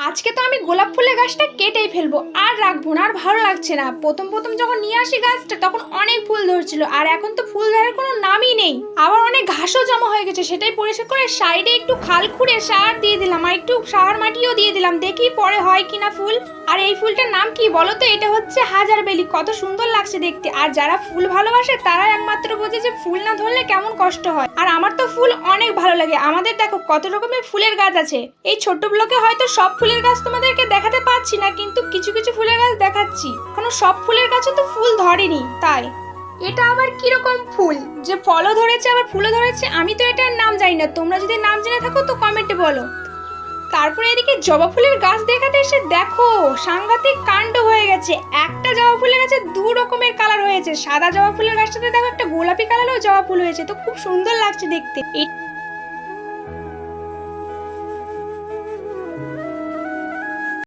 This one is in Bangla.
আজকে তো আমি গোলাপ ফুলের গাছটা কেটেই ফেলবো, আর রাখবো না, আর ভালো লাগছে না। প্রথম প্রথম যখন নিয়ে আসি গাছটা তখন অনেক ফুল ধরছিল, আর এখন তো ফুল ধরার কোনো নামই নেই। আবার অনেক ঘাসও জমা হয়ে গেছে, সেটাই পরিষ্কার করে সাইডে একটু খাল খুঁড়ে সার দিয়ে দিলাম, আর একটু সার মাটিও দিয়ে দিলাম, দেখি পরে হয় কিনা ফুল। আর এই ফুলটার নাম কি বলো তো? এটা হচ্ছে হাজার বেলি। কত সুন্দর লাগছে দেখতে। আর যারা ফুল ভালোবাসে তারা একমাত্র বোঝে যে ফুল না ধরলে কেমন কষ্ট হয়। আর আমার তো ফুল অনেক ভালো লাগে। আমাদের দেখো কত রকমের ফুলের গাছ আছে। এই ছোট্ট ব্লকে হয়তো সব ফুলের গাছ তোমাদেরকে দেখাতে পারছি না, কিন্তু কিছু কিছু ফুলের গাছ দেখাচ্ছি। এখনো সব ফুলের গাছে তো ফুল ধরেনি। তাই এটা আবার কিরকম ফুল যে ফলও ধরেছে আবার ফুলও ধরেছে? আমি তো এটার নাম জানি না, তোমরা যদি নাম জেনে থাকো তো কমেন্টে বলো। তারপরে এদিকে জবা ফুলের গাছ দেখাতে এসে দেখো সাংঘাতিক কাণ্ড হয়ে গেছে। একটা জবা ফুলের গাছে দু রকমের কালার হয়েছে। সাদা জবা ফুলের গাছটাতে দেখো একটা গোলাপি কালারেও জবা ফুল হয়েছে, তো খুব সুন্দর লাগছে দেখতে।